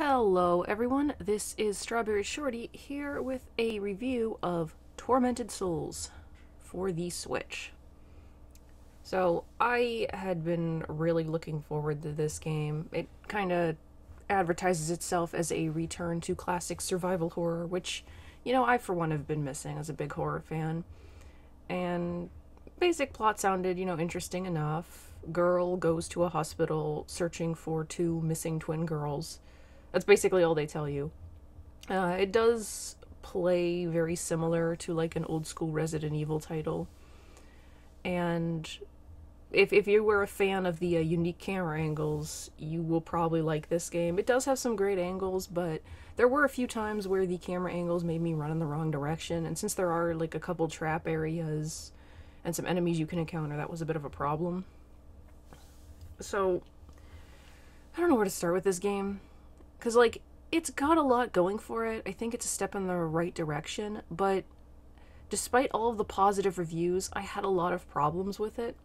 Hello everyone, this is StrawberryShorty here with a review of Tormented Souls for the Switch. So I had been really looking forward to this game. It kind of advertises itself as a return to classic survival horror, which, I for one have been missing as a big horror fan. And basic plot sounded, interesting enough. Girl goes to a hospital searching for two missing twin girls. That's basically all they tell you. It does play very similar to like an old school Resident Evil title. And if you were a fan of the unique camera angles, you will probably like this game. It does have some great angles, but there were a few times where the camera angles made me run in the wrong direction. And since there are like a couple trap areas and some enemies you can encounter, that was a bit of a problem. So, I don't know where to start with this game. Because, it's got a lot going for it. I think it's a step in the right direction, but despite all of the positive reviews, I had a lot of problems with it.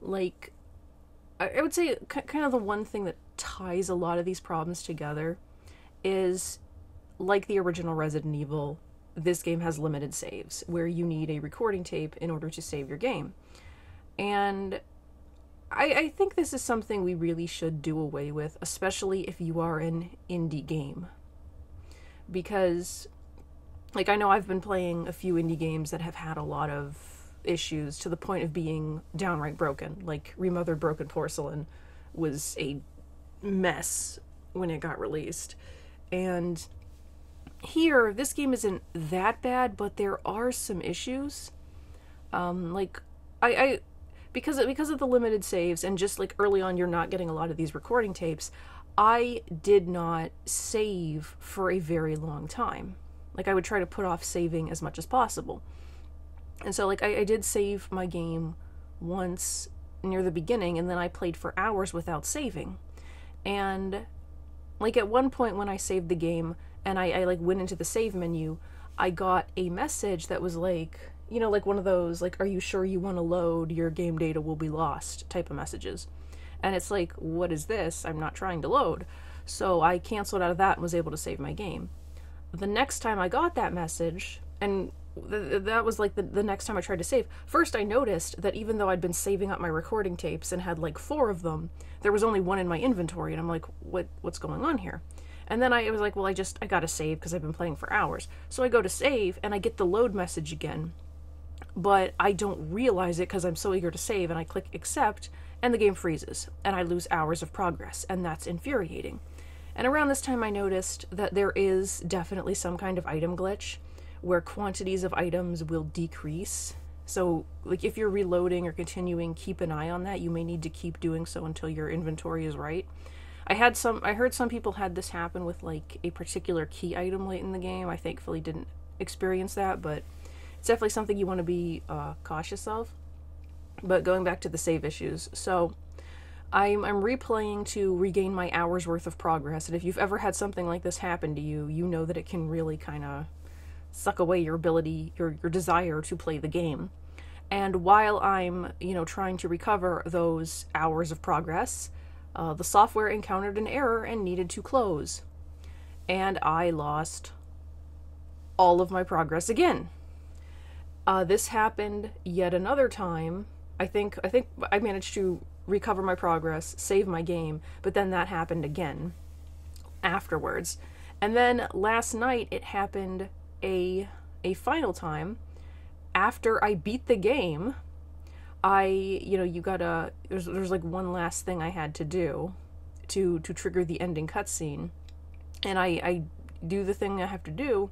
I would say kind of the one thing that ties a lot of these problems together is, like the original Resident Evil, this game has limited saves, where you need a recording tape in order to save your game. And I think this is something we really should do away with, especially if you are an indie game. Because, I know I've been playing a few indie games that have had a lot of issues to the point of being downright broken. Like, Remothered Broken Porcelain was a mess when it got released. And here, this game isn't that bad, but there are some issues. Because of the limited saves and just early on you're not getting a lot of these recording tapes, I did not save for a very long time. I would try to put off saving as much as possible. And so I did save my game once near the beginning, and then I played for hours without saving. And at one point when I saved the game and I went into the save menu, I got a message that was one of those, are you sure you want to load? Your game data will be lost type of messages. And it's what is this? I'm not trying to load. So I canceled out of that and was able to save my game. The next time I got that message, and that was the next time I tried to save, first I noticed that even though I'd been saving up my recording tapes and had 4 of them, there was only 1 in my inventory, and I'm what's going on here? And then I was well, I gotta save because I've been playing for hours. So I go to save, and I get the load message again. But I don't realize it because I'm so eager to save, and I click accept, and the game freezes, and I lose hours of progress, and that's infuriating. And around this time I noticed that there is definitely some kind of item glitch, where quantities of items will decrease. So, if you're reloading or continuing, keep an eye on that. You may need to keep doing so until your inventory is right. I heard some people had this happen with, a particular key item late in the game. I thankfully didn't experience that, but it's definitely something you want to be cautious of. But going back to the save issues, so I'm replaying to regain my hour's worth of progress, and if you've ever had something like this happen to you, you know that it can really kind of suck away your ability, your desire to play the game. And while I'm, trying to recover those hours of progress, the software encountered an error and needed to close. And I lost all of my progress again. This happened yet another time. I think I managed to recover my progress, save my game, but then that happened again afterwards. And then last night it happened a final time. After I beat the game, there's one last thing I had to do to trigger the ending cutscene. And I do the thing I have to do,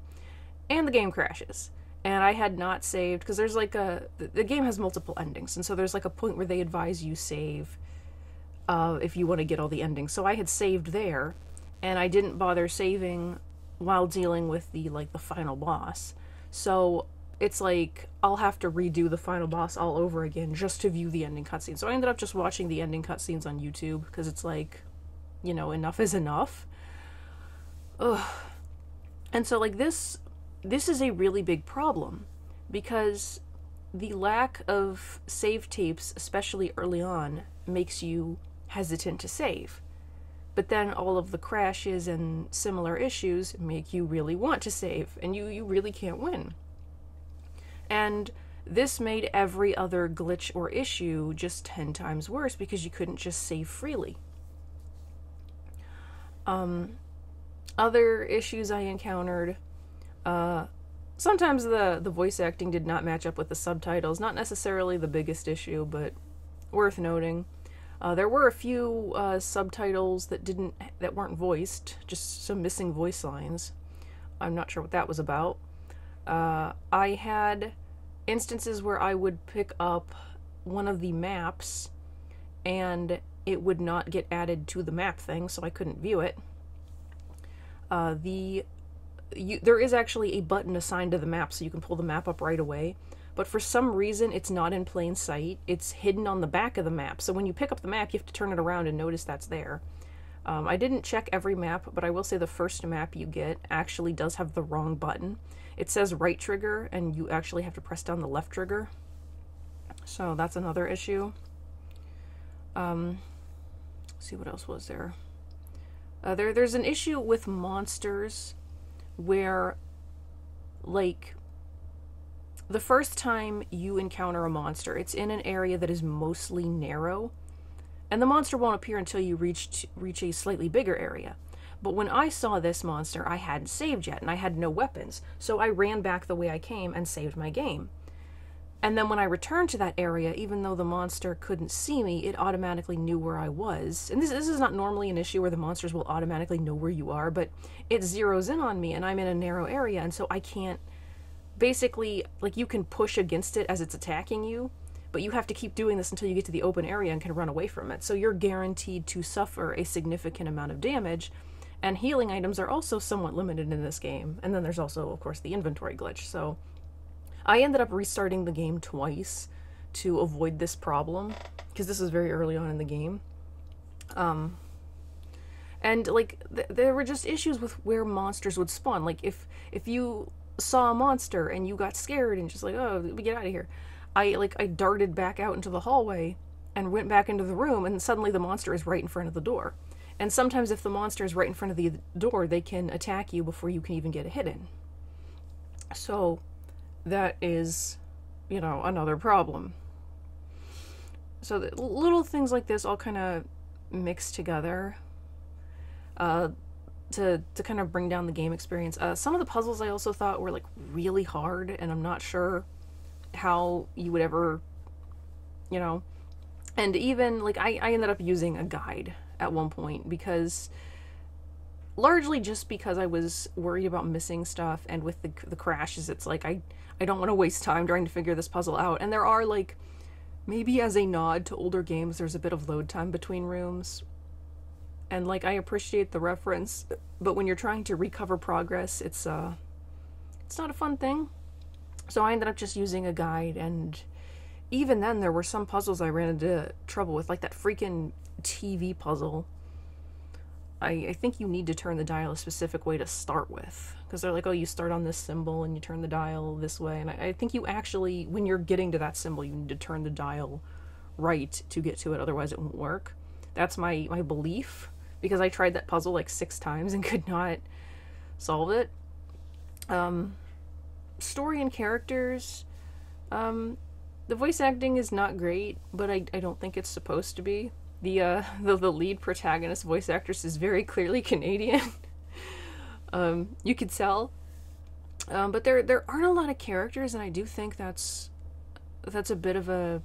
and the game crashes. And I had not saved, because there's the game has multiple endings, and so there's a point where they advise you save if you want to get all the endings. So I had saved there, and I didn't bother saving while dealing with the final boss. So it's I'll have to redo the final boss all over again just to view the ending cutscene. So I ended up just watching the ending cutscenes on YouTube, because it's enough is enough. Ugh. And so this is a really big problem, because the lack of save tapes, especially early on, makes you hesitant to save. But then all of the crashes and similar issues make you really want to save, and you really can't win. And this made every other glitch or issue just 10 times worse because you couldn't just save freely. Other issues I encountered, sometimes the voice acting did not match up with the subtitles. Not necessarily the biggest issue, but worth noting. There were a few subtitles that weren't voiced, just some missing voice lines. I'm not sure what that was about. I had instances where I would pick up one of the maps and it would not get added to the map thing, so I couldn't view it. There is actually a button assigned to the map, so you can pull the map up right away. But for some reason, it's not in plain sight. It's hidden on the back of the map. So when you pick up the map, you have to turn it around and notice that's there. I didn't check every map, but I will say the first map you get actually does have the wrong button. It says right trigger, and you actually have to press down the left trigger. So that's another issue. Let's see, what else was there? There's an issue with monsters where, like, the first time you encounter a monster, it's in an area that is mostly narrow, and the monster won't appear until you reach a slightly bigger area. But when I saw this monster, I hadn't saved yet, and I had no weapons, so I ran back the way I came and saved my game. And then when I returned to that area, even though the monster couldn't see me, it automatically knew where I was. And this is not normally an issue where the monsters will automatically know where you are, but it zeroes in on me, and I'm in a narrow area, and so I can't... Basically, like, you can push against it as it's attacking you, but you have to keep doing this until you get to the open area and can run away from it. So you're guaranteed to suffer a significant amount of damage, and healing items are also somewhat limited in this game. And then there's also, of course, the inventory glitch. So I ended up restarting the game twice to avoid this problem, because this is very early on in the game. And, like, there were just issues with where monsters would spawn. Like, if you saw a monster and you got scared and just like, oh, get out of here, I darted back out into the hallway and went back into the room, and suddenly the monster is right in front of the door. And sometimes if the monster is right in front of the door, they can attack you before you can even get a hit in. So that is, you know, another problem. So the little things like this all kind of mix together to kind of bring down the game experience. Some of the puzzles I also thought were, like, really hard, and I'm not sure how you would ever, you know... And even, like, I ended up using a guide at one point, because... Largely just because I was worried about missing stuff, and with the crashes, it's like, I don't want to waste time trying to figure this puzzle out. And there are, like, maybe as a nod to older games, there's a bit of load time between rooms. And, like, I appreciate the reference, but when you're trying to recover progress, it's not a fun thing. So I ended up just using a guide, and even then there were some puzzles I ran into trouble with, like that freaking TV puzzle. I think you need to turn the dial a specific way to start with, because they're like, oh, you start on this symbol and you turn the dial this way, and I think you actually, when you're getting to that symbol, you need to turn the dial right to get to it, otherwise it won't work. That's my belief, because I tried that puzzle like 6 times and could not solve it. Story and characters, the voice acting is not great, but I don't think it's supposed to be. The lead protagonist voice actress is very clearly Canadian. You could tell. But there aren't a lot of characters, and I do think that's a bit of a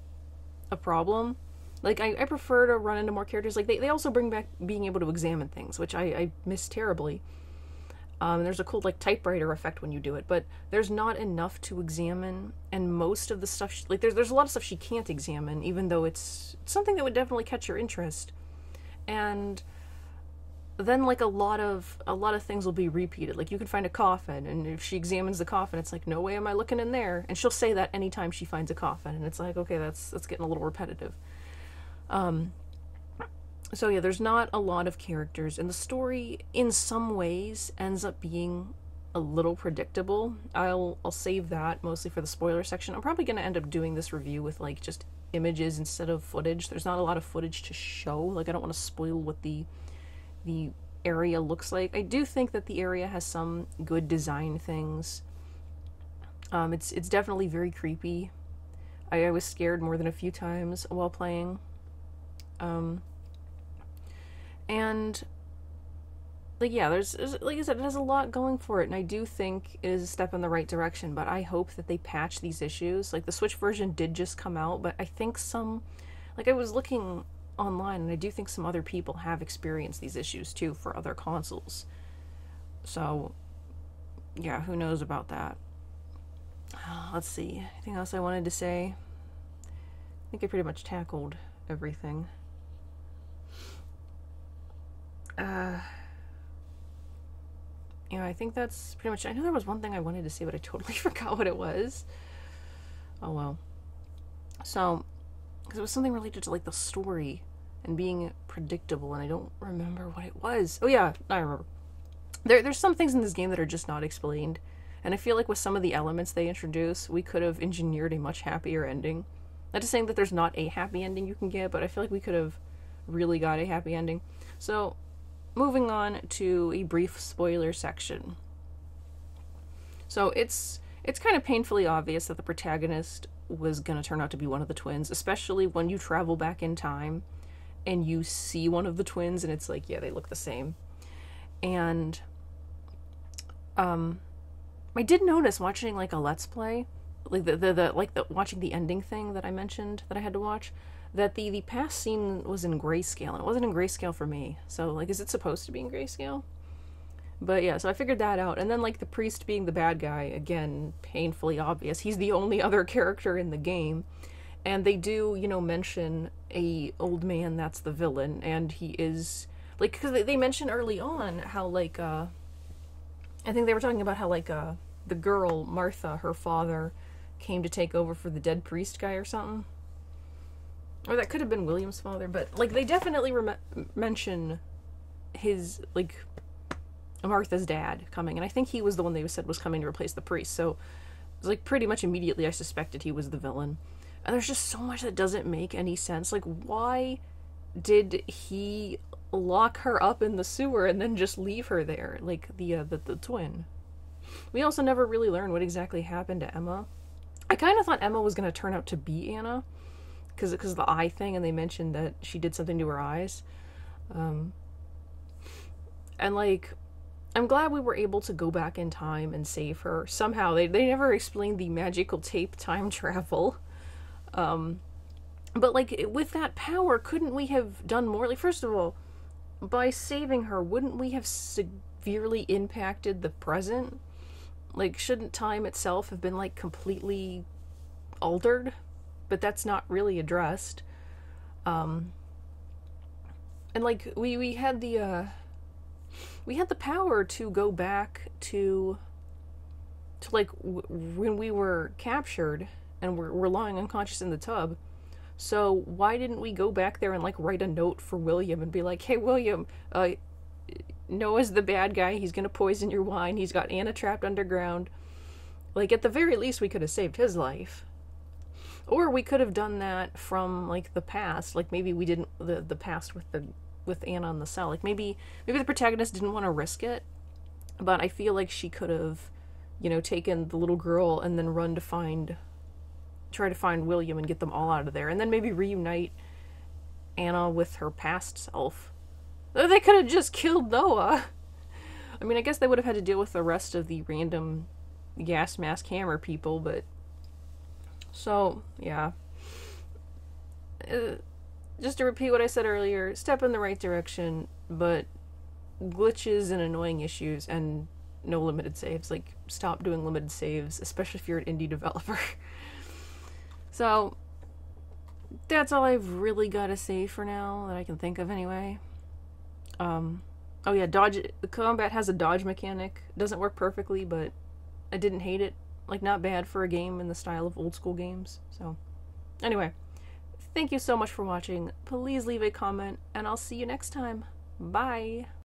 problem. Like, I prefer to run into more characters. Like, they also bring back being able to examine things, which I miss terribly. There's a cool, like, typewriter effect when you do it, but there's not enough to examine, and most of the stuff, like, there's a lot of stuff she can't examine, even though it's something that would definitely catch your interest. And then, like, a lot of things will be repeated. Like, you can find a coffin, and if she examines the coffin, it's like, no way am I looking in there. And she'll say that anytime she finds a coffin, and it's like, okay, that's getting a little repetitive. So yeah, there's not a lot of characters, and the story, in some ways, ends up being a little predictable. I'll save that mostly for the spoiler section. I'm probably going to end up doing this review with, like, just images instead of footage. There's not a lot of footage to show. Like, I don't want to spoil what the the area looks like. I do think that the area has some good design things. It's definitely very creepy. I was scared more than a few times while playing. And like, yeah, there's, like I said, it has a lot going for it, and I do think it is a step in the right direction, but I hope that they patch these issues. Like, the Switch version did just come out, but I think some, like, I was looking online, and I do think some other people have experienced these issues, too, for other consoles. So, yeah, who knows about that. Let's see, anything else I wanted to say? I think I pretty much tackled everything. Yeah, I think that's pretty much... I know there was one thing I wanted to say, but I totally forgot what it was. Oh, well. So, because it was something related to, like, the story and being predictable, and I don't remember what it was. Oh, yeah, I remember. There's some things in this game that are just not explained, and I feel like with some of the elements they introduce, we could have engineered a much happier ending. Not just saying that there's not a happy ending you can get, but I feel like we could have really got a happy ending. So... moving on to a brief spoiler section. So it's kind of painfully obvious that the protagonist was going to turn out to be one of the twins, especially when you travel back in time and you see one of the twins and it's like, yeah, they look the same. And I did notice watching like a Let's Play, like the watching the ending thing that I mentioned that I had to watch, that the past scene was in grayscale, and it wasn't in grayscale for me. So, like, is it supposed to be in grayscale? But yeah, so I figured that out. And then, like, the priest being the bad guy, again, painfully obvious. He's the only other character in the game. And they do, you know, mention a old man that's the villain, and he is, like, because they mention early on how, like, I think they were talking about how, like, the girl, Martha, her father, came to take over for the dead priest guy or something. Or that could have been William's father, but, like, they definitely mention his, like, Martha's dad coming, and I think he was the one they said was coming to replace the priest, so, it was, like, pretty much immediately I suspected he was the villain. And there's just so much that doesn't make any sense. Like, why did he lock her up in the sewer and then just leave her there? Like, the twin. We also never really learned what exactly happened to Emma. I kind of thought Emma was going to turn out to be Anna, because of the eye thing, and they mentioned that she did something to her eyes. And, like, I'm glad we were able to go back in time and save her. Somehow, they never explained the magical tape time travel. But, like, with that power, couldn't we have done more? Like, first of all, by saving her, wouldn't we have severely impacted the present? Like, shouldn't time itself have been, like, completely altered? But that's not really addressed. And, like, we had the power to go back to like, when we were captured and we're lying unconscious in the tub. So why didn't we go back there and, like, write a note for William and be like, hey, William, Noah's the bad guy, he's gonna poison your wine, he's got Anna trapped underground. Like, at the very least, we could have saved his life. Or we could have done that from, like, the past. Like, maybe we didn't, the past with Anna in the cell. Like, maybe the protagonist didn't want to risk it, but I feel like she could have, you know, taken the little girl and then try to find William and get them all out of there, and then maybe reunite Anna with her past self. They could have just killed Noah. I mean, I guess they would have had to deal with the rest of the random gas mask hammer people, but... So, yeah. Just to repeat what I said earlier, step in the right direction, but glitches and annoying issues and no limited saves. Like, stop doing limited saves, especially if you're an indie developer. So, that's all I've really got to say for now, that I can think of anyway. Oh yeah, the combat has a dodge mechanic. It doesn't work perfectly, but I didn't hate it. Like, not bad for a game in the style of old school games. So, anyway, thank you so much for watching. Please leave a comment, and I'll see you next time. Bye!